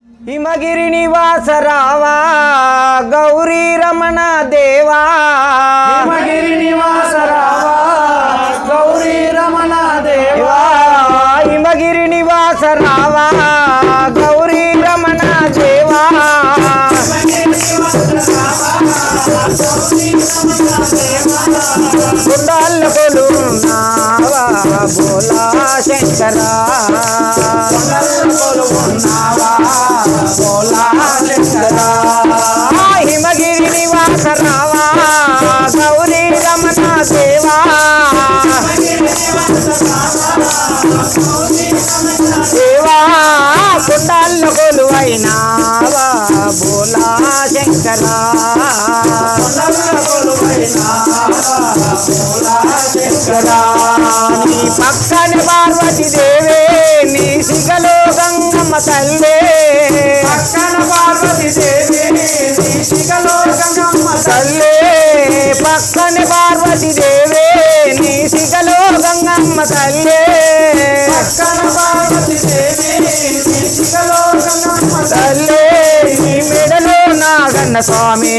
हिमगिरि निवास रावा गौरी रमण देवा। हिमगिरि निवास रावा गौरी रमण देवा। हिमगिरि निवास रावा गौरी रमण देवा। गुंडाल कोलुन्नावा बोला शंकरा। हिमगिरि निवास रावा गौरी रमण देवा। देवा गुंडाल कोलुवैनावा बोला शंकरा। నీ పక్కన పార్వతి దేవే నీ సిగలో గంగమ్మ తల్లే। పక్కన పార్వతి దేవి నీ సిగలో గంగమ్మ తల్లే పక్కన పార్వతి దేవే నీ సిగలో గంగమ్మ తల్లే। పక్కన పార్వతి దేవి నీ సిగలో గంగమ్మ తల్లే నీ మెడలో నాగన్న స్వామి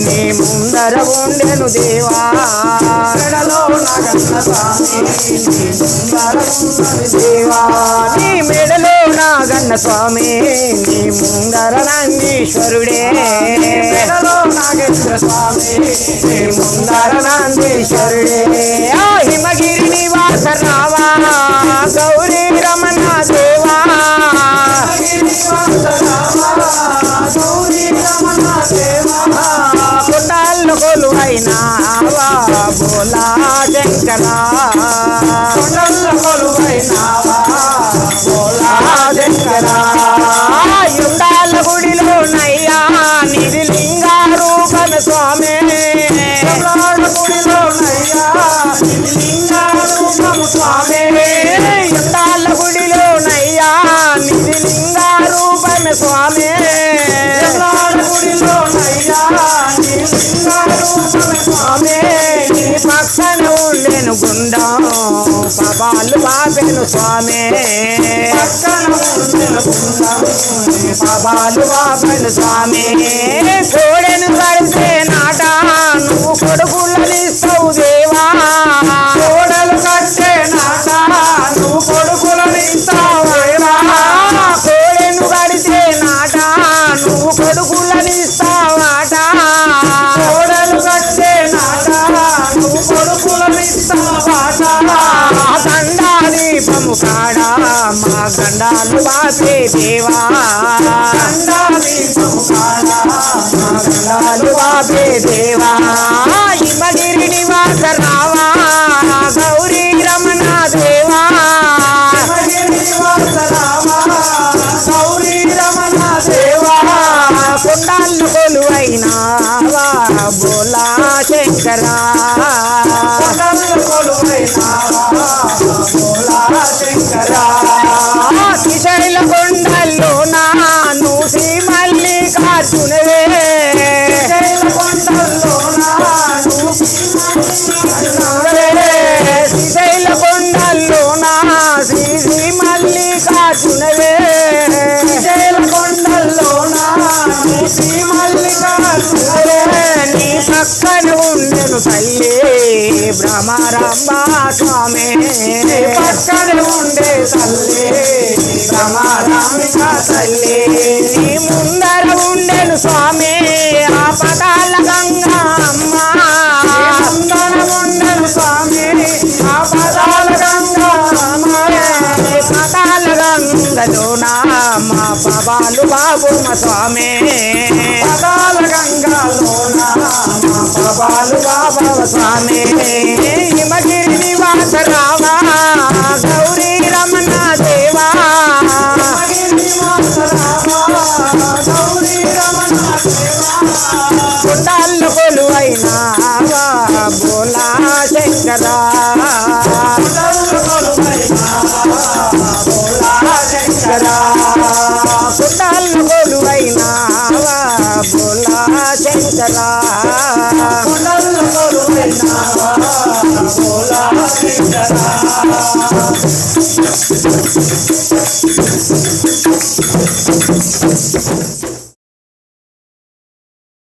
నీ ముందర ఉండెను దేవా। మెడలో నాగన్న స్వామి నీ ముందర ఉన్నది దేవా నీ మెడలో నాగన్న స్వామి నీ ముందర నందీశ్వరుడే। మెడలో నాగేశ్వర స్వామి నీ ముందర నందీశ్వరుడే। ఆ హిమగిరి నివాస రావా గౌరీ రమణ దేవా। గౌరీ రమణ దేవా। కొండాల్లో కొలువైనావా బోలా శంకరా। కొండల కొలువైనావా బోలా శంకరా। యుండాల గుడిలో నయ్యా నిధి లింగ రూపన స్వామి। గుడిలో నయ్యా లింగ రూపము స్వామి। యుండాల గుడిలో నయ్యా నిధి లింగ రూపన స్వామి। గుడిలో నయ్యా లింగ రూపము స్వామి। నీ పక్కన ఉండెను గుండం పాపాలు బాపెను స్వామి। పక్కన ఉండెను గుండం పాపాలు బాపెను స్వామి। కోడెను కలిసే నాట నువ్వు కొడుకులనిస్తావు దేవా। కోడలు కట్టే నాట నువ్వు కొడుకులనిస్తావు దేవా। కోడెను కలిసే నాట నువ్వు కొడుకులనిస్తావాట। కోడలు కట్టే నాట నువ్వు కొడుకులనిస్తావాట। గండా దీపము కాడా మా గండాలు బాపే దేవా। గండాదీపము కాడా మా గండాలు బాపే దేవా। హిమగిరి నివాస రావా గౌరీ రమణ దేవా। హిమగిరి నివాస రావా గౌరీ రమణ దేవా। కొండాళ్ళు కొలువైనావా బోలా శంకరా। కొండల కొలువైనావా బోలా శంకరా। శ్రీశైల కొండల్లో నాను శ్రీ మల్లికార్జునవే। శ్రీశైల కొండల్లో నాను శ్రీశైల కొండల్లో నా శ్రీ శ్రీ మల్లికార్జునవే। శ్రీశైల కొండల్లో నాను శ్రీ మల్లికార్జునవే। నీ పక్కన ఉండెను తల్లి భ్రమరాంబ స్వామి। పక్కన ఉండే తల్లి భ్రమరాంబ తల్లి నీ ముందర ఉండెను స్వామి ఆ పటాల గంగా అమ్మ। ముందర ఉండెను స్వామి ఆ పదాల గంగా పటాల గంగలోన మా పవాలు బాబు మా స్వామి। పదాల గంగాలోన మా పవాలు బాబు స్వామి। హిమగిరి నివాస రావా గౌరీ రమణ దేవా। గౌరీ రమణ దేవా। కొండాల్లో కొలువైనావా బోలా శంకరా। శంకరా కొండాల్లో కొలువైనావా బోలా శంకరా। కొండల కొలువైనావా బోలా శంకరా। దేవా